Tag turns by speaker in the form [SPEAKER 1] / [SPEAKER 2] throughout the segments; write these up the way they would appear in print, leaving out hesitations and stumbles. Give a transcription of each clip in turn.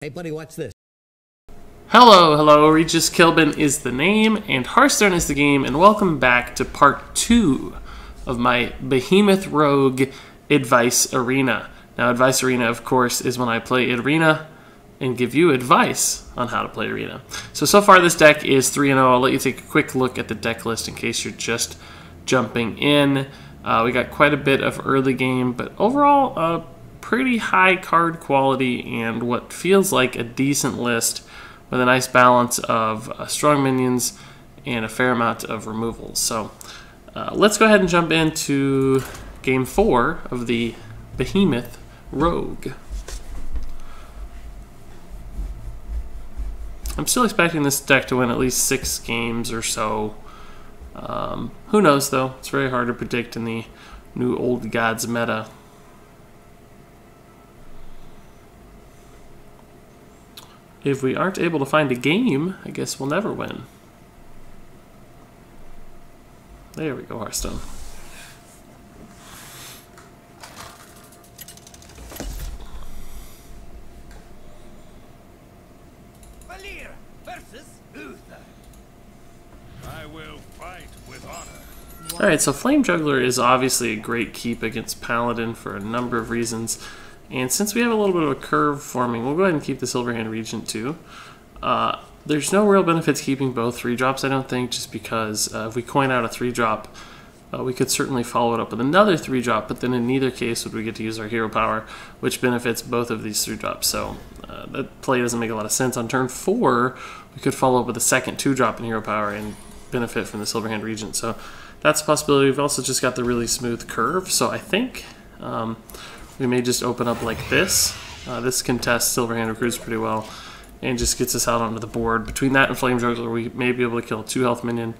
[SPEAKER 1] Hey, buddy, watch this.
[SPEAKER 2] Hello, Regis Kilbin is the name, and Hearthstone is the game, and welcome back to part 2 of my Behemoth Rogue Advice Arena. Now, Advice Arena, of course, is when I play Arena and give you advice on how to play Arena. So far this deck is 3-0. I'll let you take a quick look at the deck list in case you're just jumping in. We got quite a bit of early game, but overall, pretty high card quality and what feels like a decent list with a nice balance of strong minions and a fair amount of removals. So let's go ahead and jump into game 4 of the Behemoth Rogue. I'm still expecting this deck to win at least 6 games or so. Who knows though? It's very hard to predict in the new old gods meta. If we aren't able to find a game, I guess we'll never win. There we go, Hearthstone.
[SPEAKER 3] Valir versus Uther. I will fight with honor.
[SPEAKER 2] Alright, so Flame Juggler is obviously a great keep against Paladin for a number of reasons. And since we have a little bit of a curve forming, we'll go ahead and keep the Silverhand Regent too. There's no real benefits keeping both 3-drops, I don't think, just because if we coin out a 3-drop, we could certainly follow it up with another 3-drop, but then in neither case would we get to use our hero power, which benefits both of these 3-drops. So that play doesn't make a lot of sense. On turn 4, we could follow up with a second 2-drop in hero power and benefit from the Silverhand Regent. So that's a possibility. We've also just got the really smooth curve, so I think we may just open up like this. This can test Silverhand Recruits pretty well and just gets us out onto the board. Between that and Flame Juggler, we may be able to kill a 2-health minion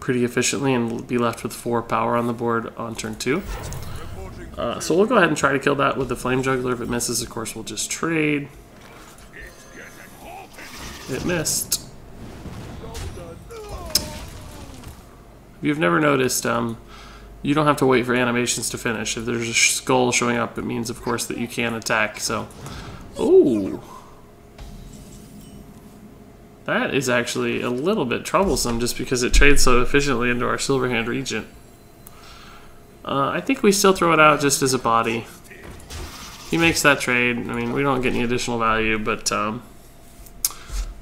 [SPEAKER 2] pretty efficiently and be left with 4 power on the board on turn 2. So we'll go ahead and try to kill that with the Flame Juggler. If it misses, of course, we'll just trade. It missed. If you've never noticed, you don't have to wait for animations to finish. If there's a skull showing up, it means, of course, that you can attack. So, ooh, that is actually a little bit troublesome just because it trades so efficiently into our Silverhand Regent. I think we still throw it out just as a body. He makes that trade. I mean, we don't get any additional value, but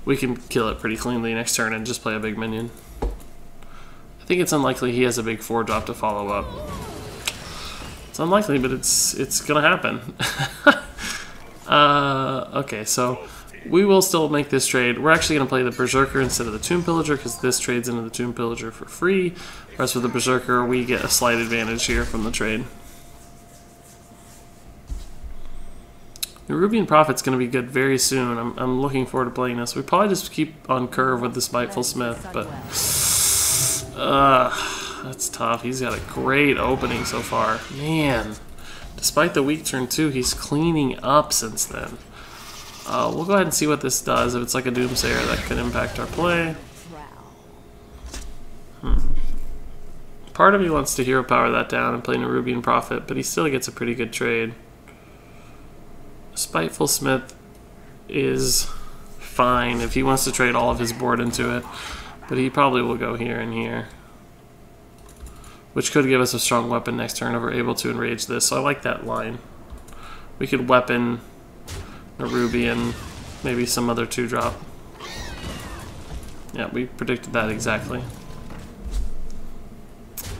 [SPEAKER 2] we can kill it pretty cleanly next turn and just play a big minion. I think it's unlikely he has a big 4-drop to follow up. It's unlikely, but it's gonna happen. Okay, so we will still make this trade. We're actually gonna play the Berserker instead of the Tomb Pillager because this trades into the Tomb Pillager for free. Whereas with the Berserker, we get a slight advantage here from the trade. The Rubian Prophet's going to be good very soon. I'm looking forward to playing this. We probably just keep on curve with the Spiteful Smith, but that's tough. He's got a great opening so far. Man, despite the weak turn 2, he's cleaning up since then. We'll go ahead and see what this does. If it's like a Doomsayer, that could impact our play. Part of me wants to hero power that down and play Nerubian Prophet, but he still gets a pretty good trade. Spiteful Smith is fine if he wants to trade all of his board into it, but he probably will go here and here, which could give us a strong weapon next turn if we're able to enrage this. So I like that line. We could weapon Nerubian, maybe some other 2-drop. Yeah, we predicted that exactly.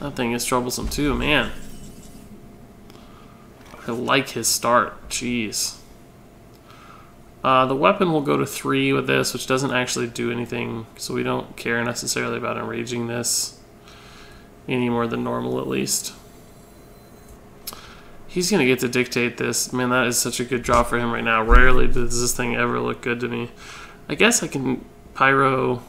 [SPEAKER 2] That thing is troublesome too, man. I like his start. Jeez. The weapon will go to 3 with this, which doesn't actually do anything, so we don't care necessarily about enraging this any more than normal, at least. He's going to get to dictate this. Man, that is such a good draw for him right now. Rarely does this thing ever look good to me. I guess I can Pyro,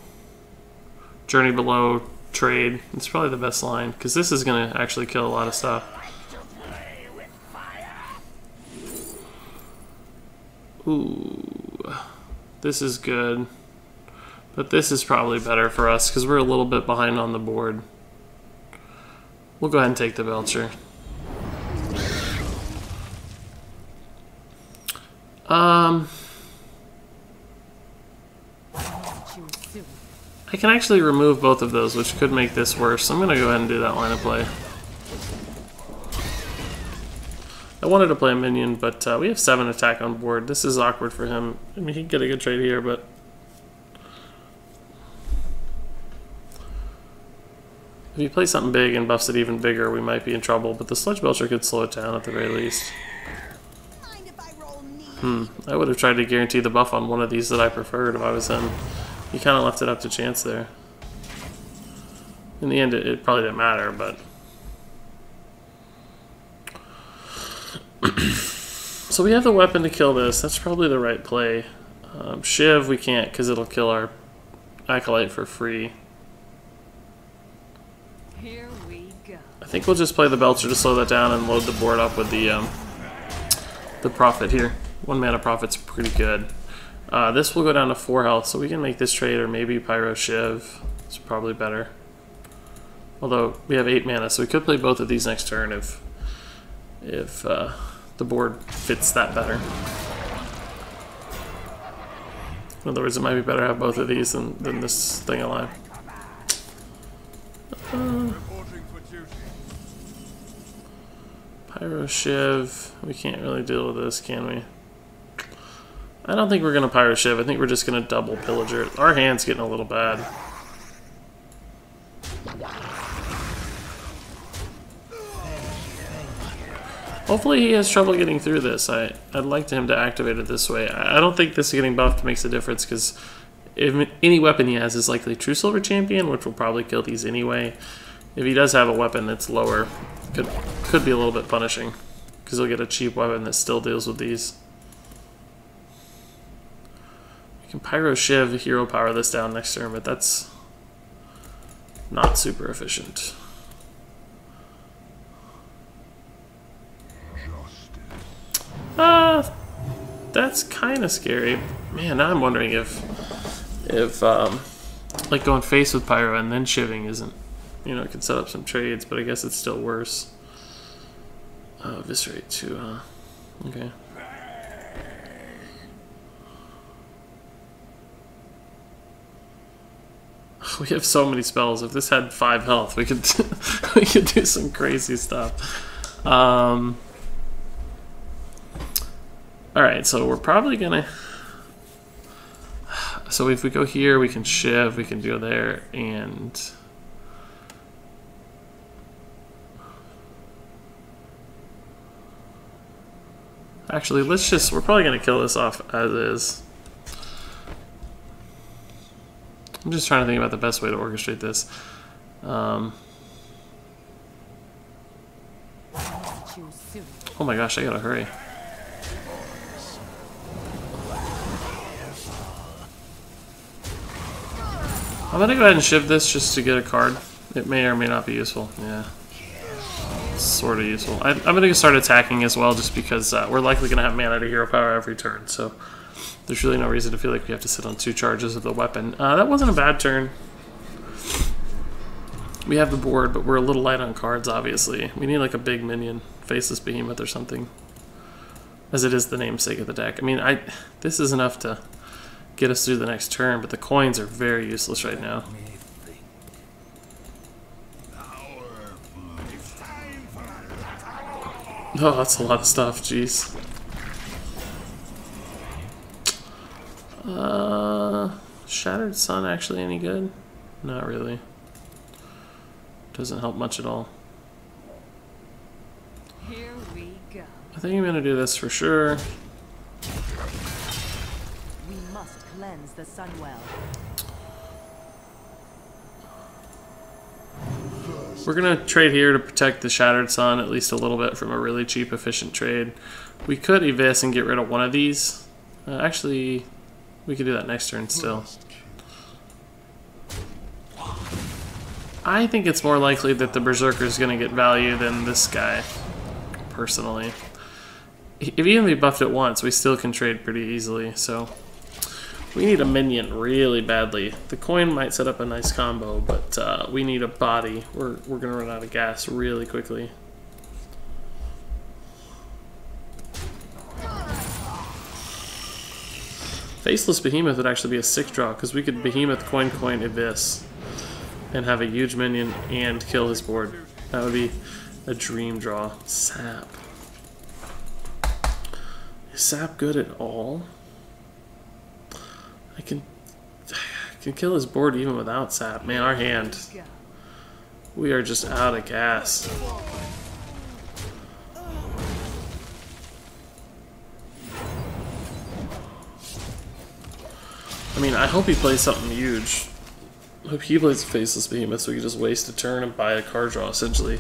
[SPEAKER 2] Journey Below, trade. It's probably the best line, because this is going to actually kill a lot of stuff. Ooh, this is good, but this is probably better for us because we're a little bit behind on the board. We'll go ahead and take the Belcher. I can actually remove both of those, which could make this worse. So I'm going to go ahead and do that line of play. I wanted to play a minion, but we have 7 attack on board. This is awkward for him. I mean, he can get a good trade here, but... if he plays something big and buffs it even bigger, we might be in trouble. But the Sludge Belcher could slow it down at the very least. I would have tried to guarantee the buff on one of these that I preferred if I was him. He kind of left it up to chance there. In the end, it probably didn't matter, but... so we have the weapon to kill this. That's probably the right play. Shiv, we can't because it'll kill our Acolyte for free.
[SPEAKER 1] Here we go.
[SPEAKER 2] I think we'll just play the Belcher to slow that down and load the board up with the Prophet here. 1 mana Prophet's pretty good. This will go down to 4 health, so we can make this trade, or maybe Pyro Shiv. It's probably better. Although we have 8 mana, so we could play both of these next turn if the board fits that better. In other words, it might be better to have both of these than this thing alive. Pyro Shiv. We can't really deal with this, can we? I don't think we're going to Pyro Shiv. I think we're just going to double Pillager. Our hand's getting a little bad. Hopefully he has trouble getting through this. I'd like him to activate it this way. I don't think this getting buffed makes a difference because if any weapon he has is likely True Silver Champion, which will probably kill these anyway. If he does have a weapon that's lower, could be a little bit punishing because he'll get a cheap weapon that still deals with these. We can Pyro Shiv, hero power this down next turn, but that's not super efficient. That's kind of scary. Man, now I'm wondering if like going face with Pyro and then shivving isn't, you know, it could set up some trades, but I guess it's still worse. Eviscerate too, huh? Okay. We have so many spells. If this had 5 health, we could we could do some crazy stuff. Alright, so we're probably gonna... so if we go here, we can Shiv, we can go there, and... actually, let's just... we're probably gonna kill this off as is. I'm just trying to think about the best way to orchestrate this. Oh my gosh, I gotta hurry. I'm gonna go ahead and shiv this just to get a card. It may or may not be useful. Yeah. It's sort of useful. I'm gonna start attacking as well just because we're likely gonna have mana to hero power every turn, so there's really no reason to feel like we have to sit on 2 charges of the weapon. That wasn't a bad turn. We have the board, but we're a little light on cards, obviously. We need like a big minion, Faceless Behemoth or something, as it is the namesake of the deck. I mean, this is enough to get us through the next turn, but the coins are very useless right now. Oh, that's a lot of stuff, jeez. Shattered Sun actually any good? Not really. Doesn't help much at all.
[SPEAKER 1] Here we go.
[SPEAKER 2] I think I'm gonna do this for sure.
[SPEAKER 1] We must cleanse the Sunwell.
[SPEAKER 2] We're gonna trade here to protect the Shattered Sun at least a little bit from a really cheap, efficient trade. We could Evis and get rid of one of these. Actually, we could do that next turn still. I think it's more likely that the Berserker is going to get value than this guy, personally. If even we buffed it once, we still can trade pretty easily, so... we need a minion really badly. The coin might set up a nice combo, but we need a body. We're going to run out of gas really quickly. Faceless Behemoth would actually be a 6-draw, because we could Behemoth, Coin, Abyss, and have a huge minion and kill his board. That would be a dream draw. Sap. Is Sap good at all? I can kill his board even without Sap. Man, our hand. We are just out of gas. I mean, I hope he plays something huge. I hope he plays Faceless Behemoth so we can just waste a turn and buy a card draw, essentially.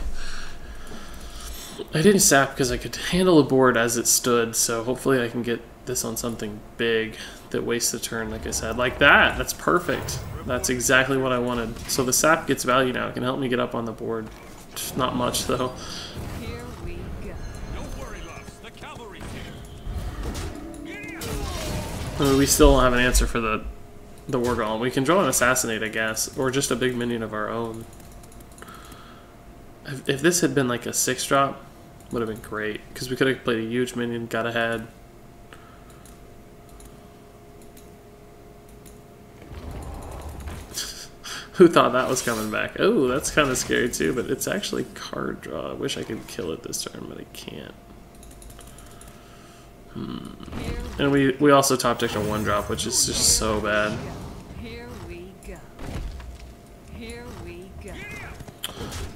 [SPEAKER 2] I didn't sap because I could handle the board as it stood, so hopefully I can get this on something big that wastes a turn, like I said. Like that! That's perfect. That's exactly what I wanted. So the sap gets value now. It can help me get up on the board. Just not much, though.
[SPEAKER 1] Here we go.
[SPEAKER 3] Don't worry, loves. The cavalry's here.
[SPEAKER 2] I mean, we still don't have an answer for the War Golem. We can draw an Assassinate, I guess, or just a big minion of our own. If this had been like a 6-drop, would have been great, because we could have played a huge minion, got ahead. Who thought that was coming back? Oh, that's kind of scary too, but it's actually card draw. I wish I could kill it this turn, but I can't. And we also top decked a 1-drop, which is just so bad.
[SPEAKER 1] Here we go. Here we go.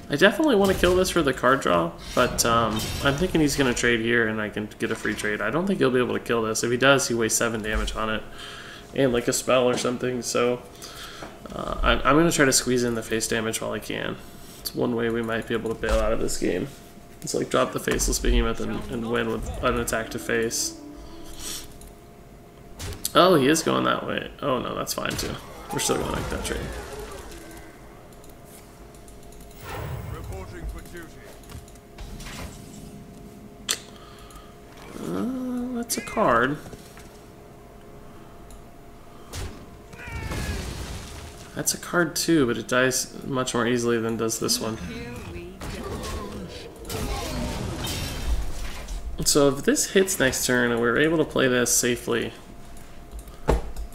[SPEAKER 2] I definitely want to kill this for the card draw, but I'm thinking he's going to trade here and I can get a free trade. I don't think he'll be able to kill this. If he does, he wastes 7 damage on it and like a spell or something, so I'm going to try to squeeze in the face damage while I can. It's one way we might be able to bail out of this game. It's like drop the Faceless Behemoth and win with an attack to face. Oh, he is going that way. Oh no, that's fine too. We're still going to make that trade.
[SPEAKER 3] Reporting for duty.
[SPEAKER 2] That's a card. That's a card too, but it dies much more easily than does this one.
[SPEAKER 1] Here we go.
[SPEAKER 2] So if this hits next turn and we're able to play this safely,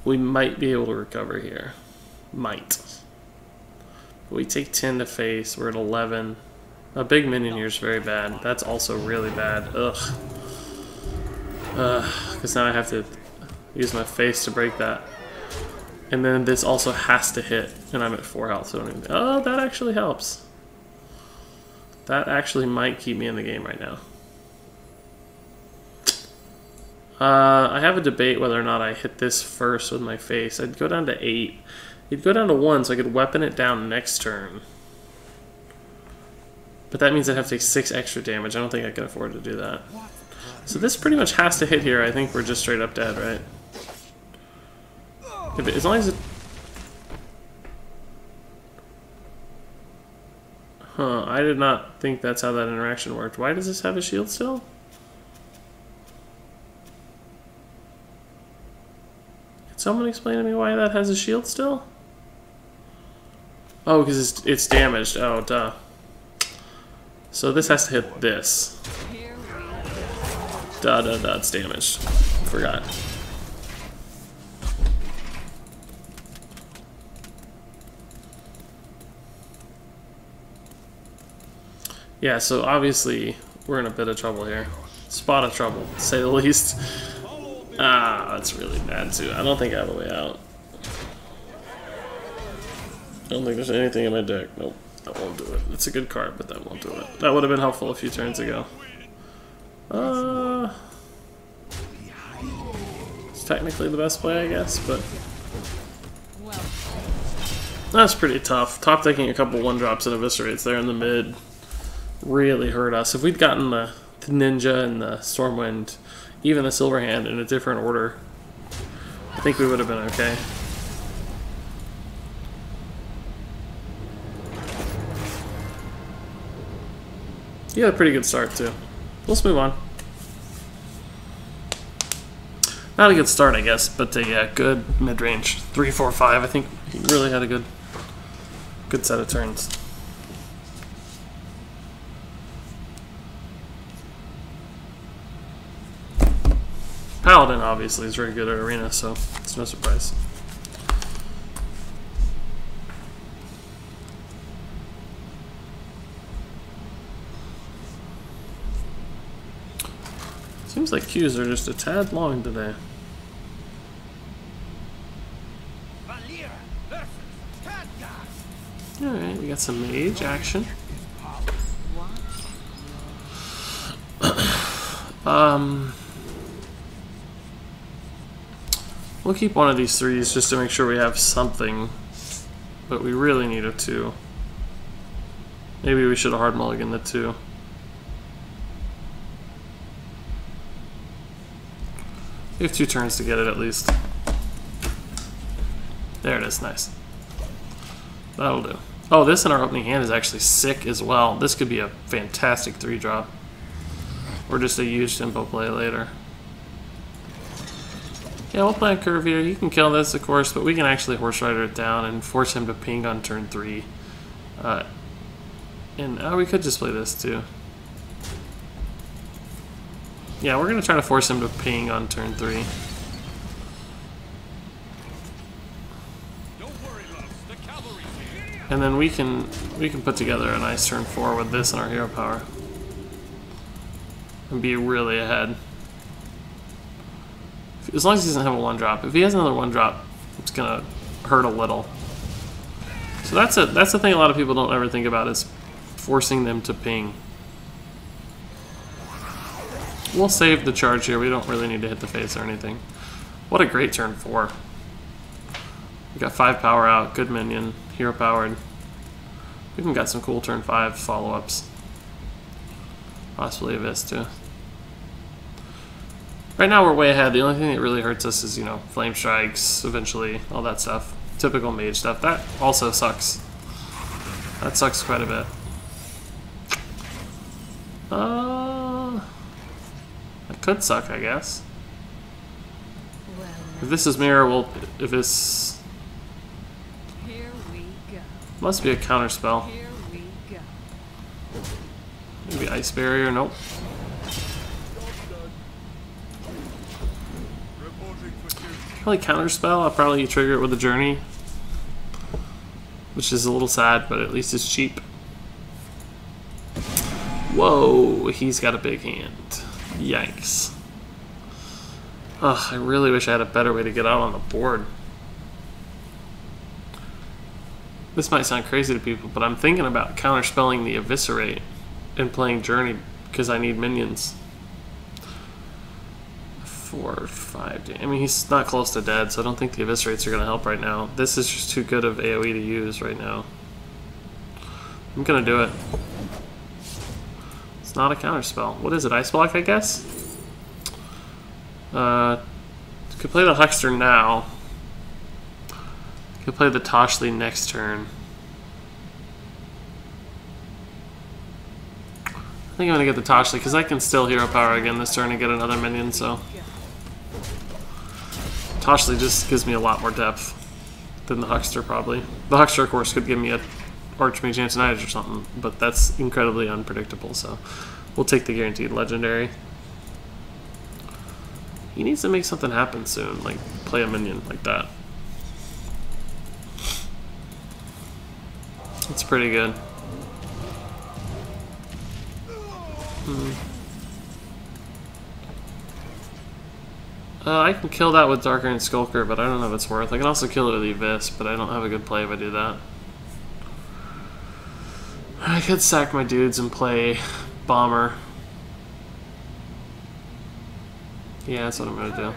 [SPEAKER 2] we might be able to recover here. Might. But we take 10 to face, we're at 11. A big minion here is very bad. That's also really bad. Ugh. Because now I have to use my face to break that. And then this also has to hit, and I'm at 4 health, so I don't even... Oh, that actually helps. That actually might keep me in the game right now. I have a debate whether or not I hit this first with my face. I'd go down to 8. It'd go down to 1, so I could weapon it down next turn. But that means I'd have to take 6 extra damage. I don't think I can afford to do that. So this pretty much has to hit here. I think we're just straight up dead, right? As long as it... Huh, I did not think that's how that interaction worked. Why does this have a shield still? Can someone explain to me why that has a shield still? Oh, because it's damaged. Oh, duh. So this has to hit this.
[SPEAKER 1] Here we go.
[SPEAKER 2] Duh, it's damaged. Forgot. Yeah, so obviously we're in a bit of trouble here. Spot of trouble, to say the least. Ah, that's really bad too. I don't think I have a way out. I don't think there's anything in my deck. Nope, that won't do it. It's a good card, but that won't do it. That would have been helpful a few turns ago. It's technically the best play, I guess, but
[SPEAKER 1] Well,
[SPEAKER 2] that's pretty tough. Top decking a couple 1-drops and eviscerates there in the mid really hurt us. If we'd gotten the Ninja and the Stormwind, even the Silver Hand in a different order, I think we would have been okay. He had a pretty good start too. Let's move on. Not a good start, I guess, but a good mid-range. 3, 4, 5. I think he really had a good set of turns. Paladin obviously is very good at Arena, so it's no surprise. Seems like queues are just a tad long today. Alright, we got some mage action. We'll keep one of these 3s just to make sure we have something, but we really need a 2. Maybe we should have hard mulliganed the 2. We have 2 turns to get it at least. There it is, nice. That'll do. Oh, this in our opening hand is actually sick as well. This could be a fantastic 3-drop. Or just a huge tempo play later. Yeah, we'll play a curve here. You can kill this, of course, but we can actually Horse Rider it down and force him to ping on turn 3. And we could just play this too. Yeah, we're going to try to force him to ping on turn 3. And then we can put together a nice turn 4 with this and our hero power. And be really ahead. As long as he doesn't have a 1-drop. If he has another 1-drop, it's gonna hurt a little. So that's the thing a lot of people don't ever think about, is forcing them to ping. We'll save the charge here. We don't really need to hit the face or anything. What a great turn 4. We got 5 power out, good minion, hero powered. We even got some cool turn 5 follow-ups. Possibly a Vis too. Right now we're way ahead. The only thing that really hurts us is, you know, flame strikes, eventually, all that stuff. Typical mage stuff. That also sucks. That sucks quite a bit. That could suck, I guess.
[SPEAKER 1] Well,
[SPEAKER 2] If this is mirror, well, if this
[SPEAKER 1] here we go.
[SPEAKER 2] must be a counter spell.
[SPEAKER 1] Here we go.
[SPEAKER 2] Maybe ice barrier. Nope. Probably counter spell. I'll probably trigger it with a journey, which is a little sad, but at least it's cheap. Whoa, he's got a big hand. Yikes. Ugh, I really wish I had a better way to get out on the board. This might sound crazy to people, but I'm thinking about counterspelling the Eviscerate and playing Journey because I need minions. 4 or 5. I mean, he's not close to dead, so I don't think the Eviscerates are going to help right now. This is just too good of AoE to use right now. I'm going to do it. It's not a counterspell. What is it? Ice Block, I guess? Could play the Huckster now. Could play the Toshli next turn. I think I'm going to get the Toshli because I can still hero power again this turn and get another minion, so. Toshli just gives me a lot more depth than the Huckster, probably. The Huckster, of course, could give me a Archmage Antonitis or something, but that's incredibly unpredictable, so we'll take the guaranteed legendary. He needs to make something happen soon, like play a minion like that. It's pretty good. I can kill that with Darker and Skulker, but I don't know if it's worth. I can also kill it with Abyss, but I don't have a good play if I do that. I could sack my dudes and play Bomber. Yeah, that's what I'm gonna do.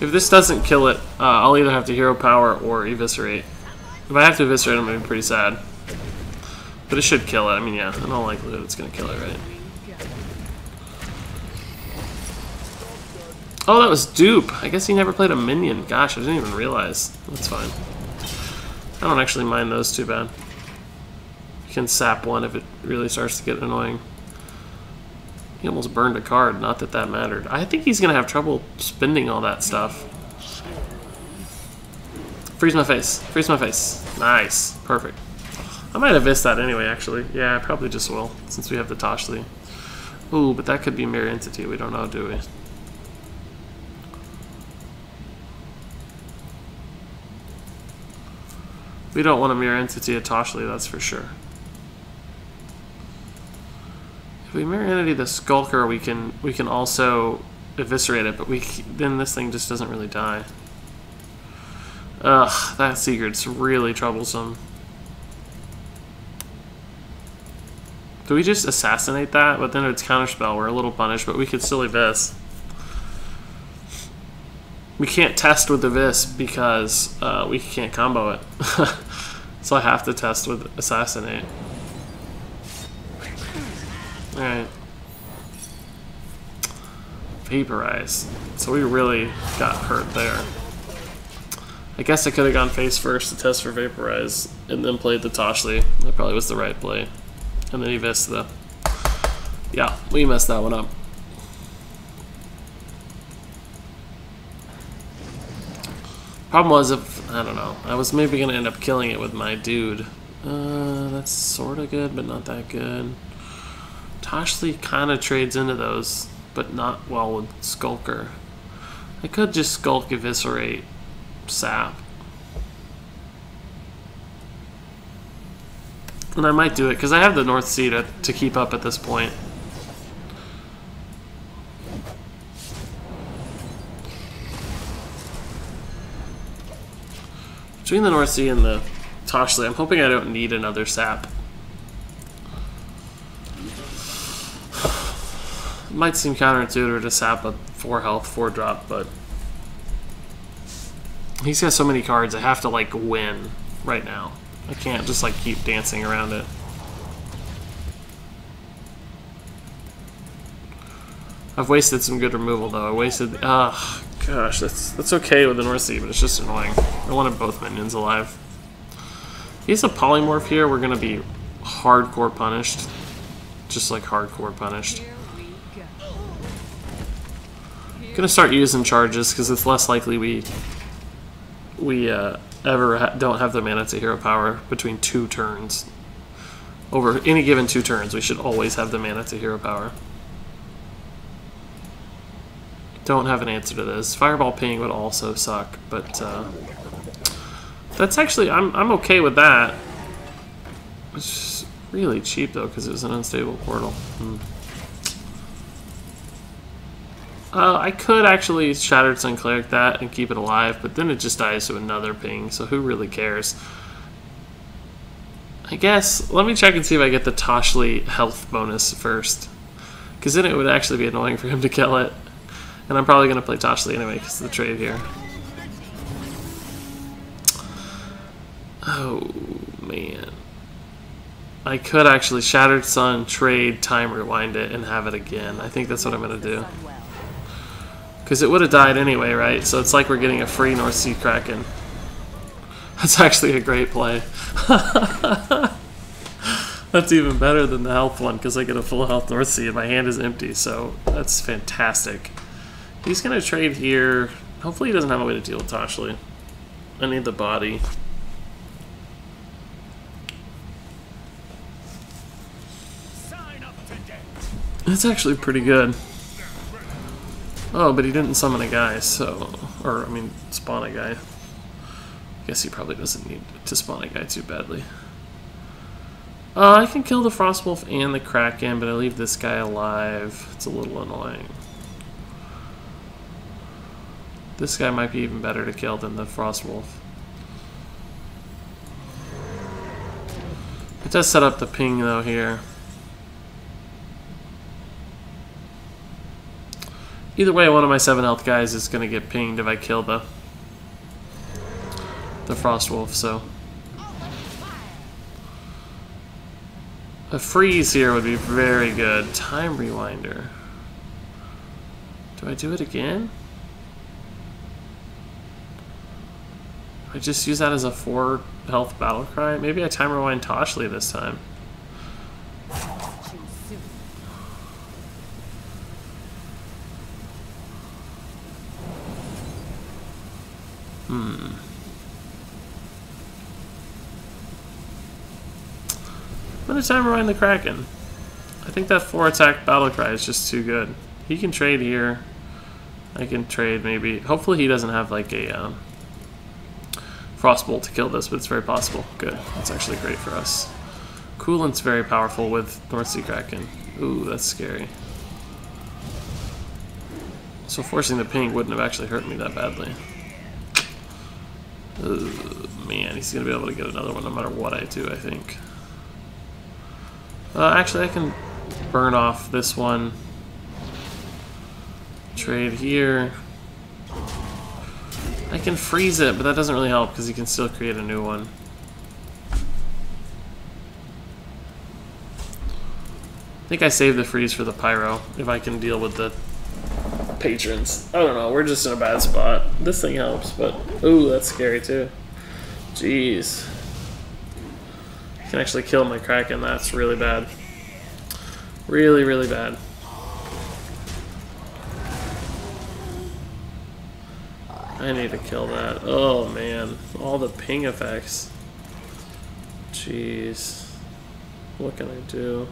[SPEAKER 2] If this doesn't kill it, I'll either have to hero power or eviscerate. If I have to eviscerate, I'm gonna be pretty sad. But it should kill it. I mean, yeah, in all likelihood, it's gonna kill it, right? Oh, that was dupe. I guess he never played a minion. Gosh, I didn't even realize. That's fine. I don't actually mind those too bad. You can sap one if it really starts to get annoying. He almost burned a card. Not that that mattered. I think he's gonna have trouble spending all that stuff. Freeze my face. Freeze my face. Nice. Perfect. I might have missed that anyway, actually. Yeah, I probably just will, since we have the Toshli. Ooh, but that could be Mirror Entity. We don't know, do we? We don't want a Mirror Entity at Toshli, that's for sure. If we Mirror Entity the Skulker, we can also eviscerate it, but then this thing just doesn't really die. Ugh, that secret's really troublesome. Do we just assassinate that? But then it's counterspell. We're a little punished, but we could still evis. We can't test with evis because we can't combo it. So I have to test with assassinate. Alright. Vaporize. So we really got hurt there. I guess I could have gone face first to test for Vaporize and then played the Toshli. That probably was the right play. And then he missed the... Yeah, we messed that one up. Problem was, I don't know, I was maybe going to end up killing it with my dude. That's sort of good, but not that good. Toshli kind of trades into those, but not well with Skulker. I could just Skulk Eviscerate Sap. And I might do it, because I have the North Sea to keep up at this point. Between the North Sea and the Toshli, I'm hoping I don't need another sap. It might seem counterintuitive to sap a 4 health, 4 drop, but he's got so many cards, I have to, like, win right now. I can't just, like, keep dancing around it. I've wasted some good removal, though. I wasted... gosh, that's okay with the North Sea, but it's just annoying. I wanted both minions alive. If he has a polymorph here, we're going to be hardcore punished. Just, like, hardcore punished. I'm going to start using charges, because it's less likely we ever don't have the mana to hero power between 2 turns. Over any given 2 turns, we should always have the mana to hero power. Don't have an answer to this. Fireball Ping would also suck, but that's actually, I'm okay with that. It's really cheap though, because it was an unstable portal. I could actually Shattered Sun Cleric that and keep it alive, but then it just dies to another ping, so who really cares? I guess, let me check and see if I get the Toshli health bonus first. Because then it would actually be annoying for him to kill it. And I'm probably going to play Toshli anyway because of the trade here. Oh, man. I could actually Shattered Sun, trade, time rewind it, and have it again. I think that's what I'm going to do. Because it would have died anyway, right? So it's like we're getting a free North Sea Kraken. That's actually a great play. That's even better than the health one because I get a full health North Sea and my hand is empty. So that's fantastic. He's going to trade here. Hopefully he doesn't have a way to deal with Toshli. I need the body. It's actually pretty good. Oh, but he didn't summon a guy, so... Or, I mean, spawn a guy. I guess he probably doesn't need to spawn a guy too badly. I can kill the Frostwolf and the Kraken, but I leave this guy alive. It's a little annoying. This guy might be even better to kill than the Frostwolf. It does set up the ping, though, here. Either way, one of my 7 health guys is going to get pinged if I kill the Frostwolf, so... A freeze here would be very good. Time Rewinder. Do I do it again? I just use that as a 4 health battle cry? Maybe I time rewind Toshli this time. Spend a time remind the Kraken. I think that 4-attack battle cry is just too good. He can trade here. I can trade maybe. Hopefully he doesn't have like a Frostbolt to kill this, but it's very possible. Good. That's actually great for us. Coolant's very powerful with North Sea Kraken. Ooh, that's scary. So forcing the ping wouldn't have actually hurt me that badly. Man, he's going to be able to get another one no matter what I do, I think. Actually, I can burn off this one. Trade here. I can freeze it, but that doesn't really help because he can still create a new one. I think I saved the freeze for the pyro if I can deal with the patrons. I don't know, we're just in a bad spot. This thing helps, but ooh, that's scary too. Jeez. I can actually kill my Kraken, that's really bad. Really, really bad. I need to kill that. Oh man, all the ping effects. Jeez. What can I do?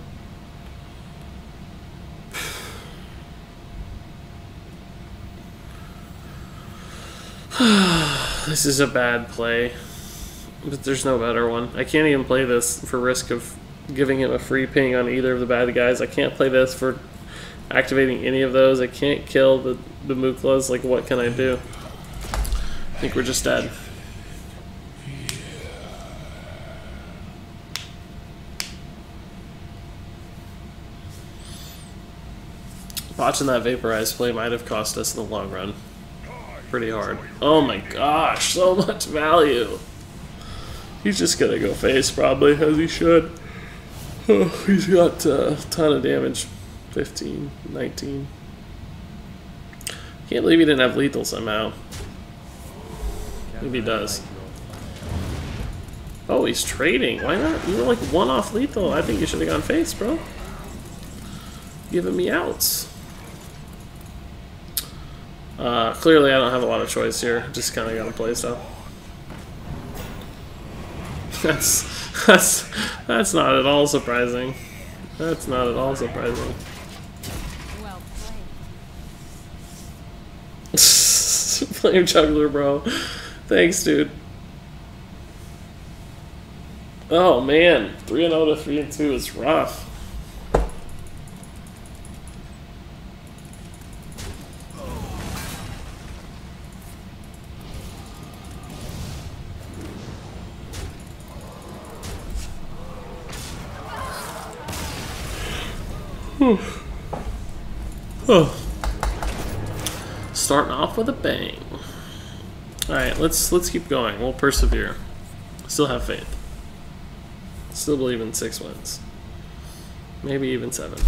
[SPEAKER 2] This is a bad play, but there's no better one. I can't even play this for risk of giving him a free ping on either of the bad guys. I can't play this for activating any of those. I can't kill the Muklas. Like, what can I do? I think we're just dead. Watching that Vaporize play might have cost us in the long run. Pretty hard. Oh my gosh, so much value. He's just gonna go face probably, as he should. Oh, he's got a ton of damage. 15, 19. Can't believe he didn't have lethal somehow. Maybe he does. Oh, he's trading. Why not? You were like one off lethal. I think you should have gone face, bro. Giving me outs. Clearly I don't have a lot of choice here. Just kind of gotta play stuff. That's not at all surprising. That's not at all surprising.
[SPEAKER 1] Well played.
[SPEAKER 2] Flame juggler, bro. Thanks, dude. Oh man, 3-0 to 3-2 is rough. Oh. Starting off with a bang. Alright, let's keep going. We'll persevere. Still have faith. Still believe in 6 wins. Maybe even 7.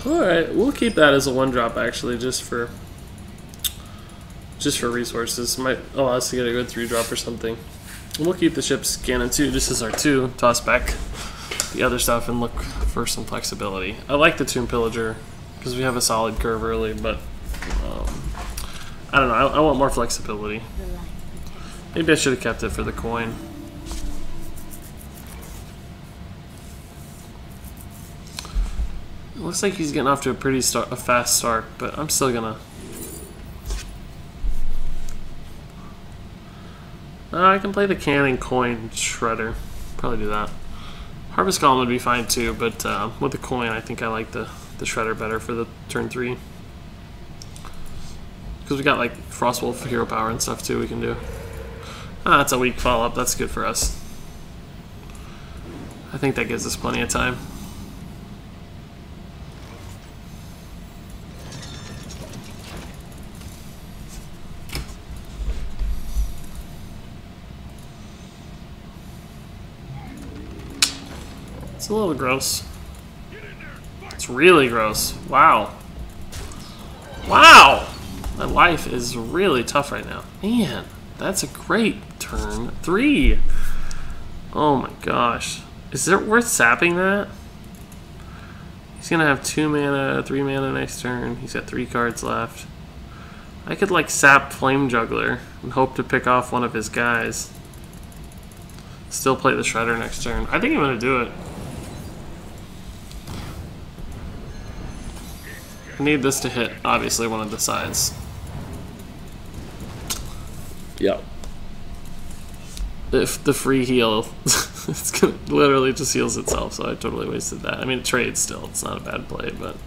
[SPEAKER 2] Alright, we'll keep that as a 1-drop actually, just for resources. Might allow us to get a good 3-drop or something. And we'll keep the ship's cannon too, just as our 2, toss back the other stuff and look for some flexibility. I like the Tomb Pillager because we have a solid curve early, but I don't know, I want more flexibility. Maybe I should have kept it for the coin. Looks like he's getting off to a pretty fast start, but I'm still gonna. I can play the cannon coin shredder. Probably do that. Harvest Golem would be fine too, but with the coin, I think I like the shredder better for the turn 3. Because we got like Frostwolf hero power and stuff too we can do. That's a weak follow up. That's good for us. I think that gives us plenty of time. It's a little gross. It's really gross. Wow. Wow! My life is really tough right now. Man, that's a great turn 3. Oh my gosh. Is it worth sapping that? He's gonna have 2 mana, 3 mana next turn. He's got 3 cards left. I could like sap Flame Juggler and hope to pick off one of his guys. Still play the Shredder next turn. I think I'm gonna do it. I need this to hit, obviously, one of the sides. Yep. If the free heal, it's gonna literally just heals itself, so I totally wasted that. I mean, it trades still, it's not a bad play, but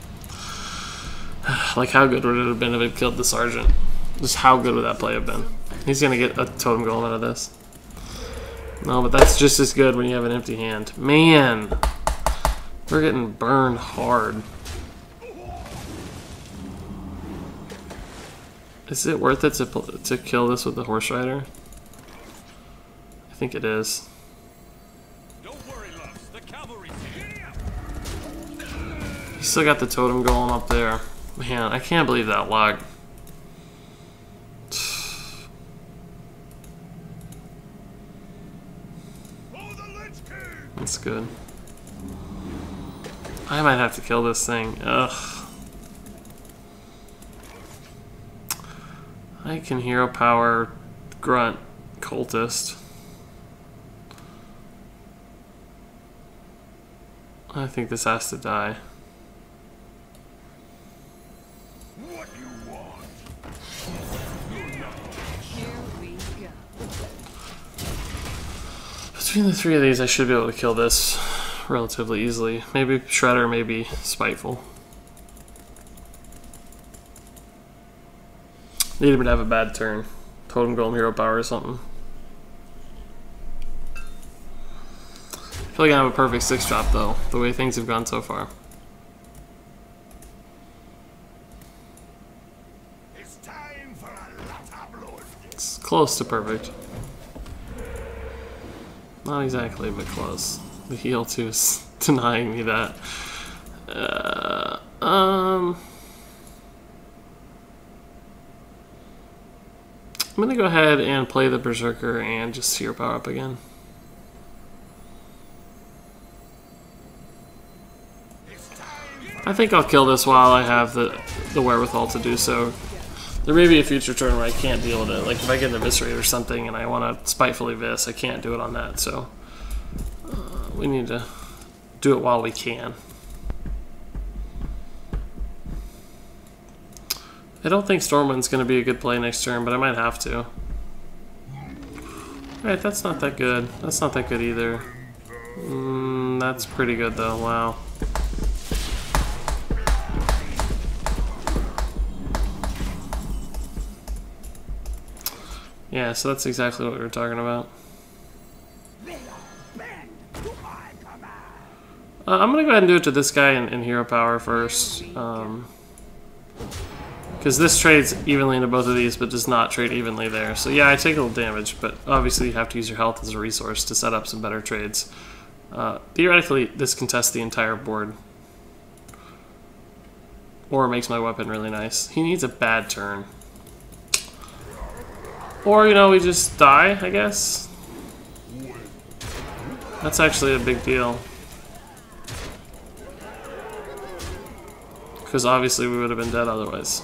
[SPEAKER 2] like, how good would it have been if it killed the Sergeant? Just how good would that play have been? He's gonna get a totem golem out of this. No, but that's just as good when you have an empty hand. Man, we're getting burned hard. Is it worth it to kill this with the Horse Rider? I think it is.
[SPEAKER 3] Don't worry, loves. The cavalry's here.
[SPEAKER 2] You still got the totem golem up there. Man, I can't believe that luck. That's good. I might have to kill this thing. Ugh. I can hero power Grunt Cultist. I think this has to die.
[SPEAKER 3] What you want?
[SPEAKER 1] Here we go.
[SPEAKER 2] Between the 3 of these, I should be able to kill this relatively easily. Maybe Shredder, maybe Spiteful. Need him to have a bad turn. Totem Golem hero power or something. I feel like I have a perfect 6-drop though, the way things have gone so far.
[SPEAKER 3] It's time for a lot of blood.
[SPEAKER 2] It's close to perfect. Not exactly, but close. The heal too is denying me that. I'm gonna go ahead and play the Berserker and just hero power up again. I think I'll kill this while I have the wherewithal to do so. There may be a future turn where I can't deal with it. Like if I get an Eviscerate or something and I want to spitefully Vis, I can't do it on that. So we need to do it while we can. I don't think Stormwind's going to be a good play next turn, but I might have to. Alright, that's not that good. That's not that good either. That's pretty good though, wow. Yeah, so that's exactly what we were talking about. I'm going to go ahead and do it to this guy in hero power first. Because this trades evenly into both of these, but does not trade evenly there. So yeah, I take a little damage, but obviously you have to use your health as a resource to set up some better trades. Theoretically, this contests the entire board. Or makes my weapon really nice. He needs a bad turn. Or, you know, we just die, I guess. That's actually a big deal. Because obviously we would have been dead otherwise.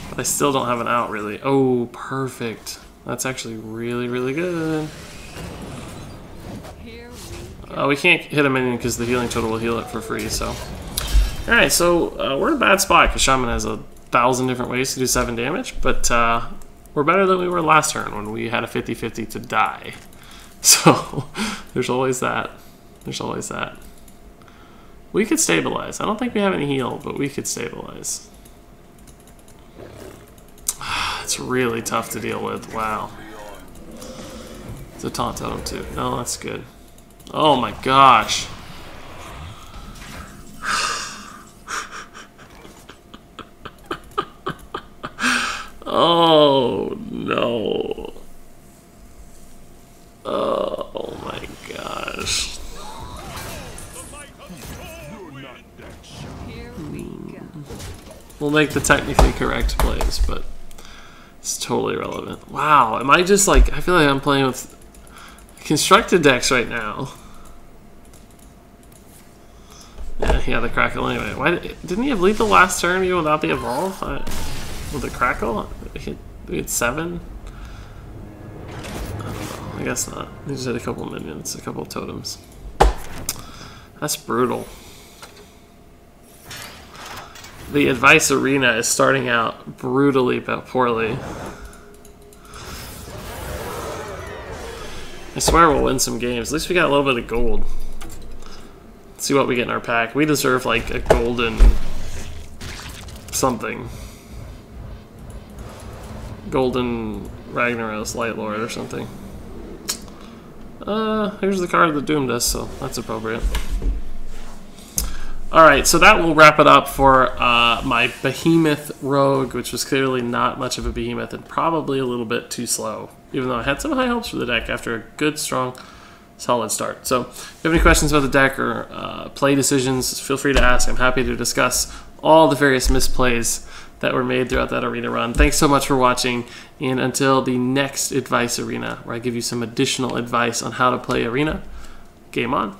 [SPEAKER 2] But I still don't have an out, really. Oh, perfect. That's actually really, really good. We can't hit a minion because the healing total will heal it for free, so... Alright, so we're in a bad spot because Shaman has 1,000 different ways to do 7 damage, but we're better than we were last turn when we had a 50-50 to die. So, there's always that. There's always that. We could stabilize. I don't think we have any heal, but we could stabilize. It's really tough to deal with. Wow. It's a taunt totem too. No, that's good. Oh my gosh. Oh no. Oh my gosh. like the technically correct plays, but it's totally relevant. Wow, am I just like, I feel like I'm playing with constructed decks right now. Yeah, he had the Crackle anyway. Why didn't he have lethal last turn even without the Evolve? With the Crackle? We had 7? I don't know. I guess not. He just had a couple minions, a couple totems. That's brutal. The Advice Arena is starting out brutally but poorly. I swear we'll win some games. At least we got a little bit of gold. Let's see what we get in our pack. We deserve like a golden something. Golden Ragnaros Light Lord or something. Here's the card that doomed us, so that's appropriate. Alright, so that will wrap it up for my Behemoth Rogue, which was clearly not much of a behemoth and probably a little bit too slow, even though I had some high hopes for the deck after a good, strong, solid start. So if you have any questions about the deck or play decisions, feel free to ask. I'm happy to discuss all the various misplays that were made throughout that arena run. Thanks so much for watching, and until the next Advice Arena, where I give you some additional advice on how to play Arena, game on.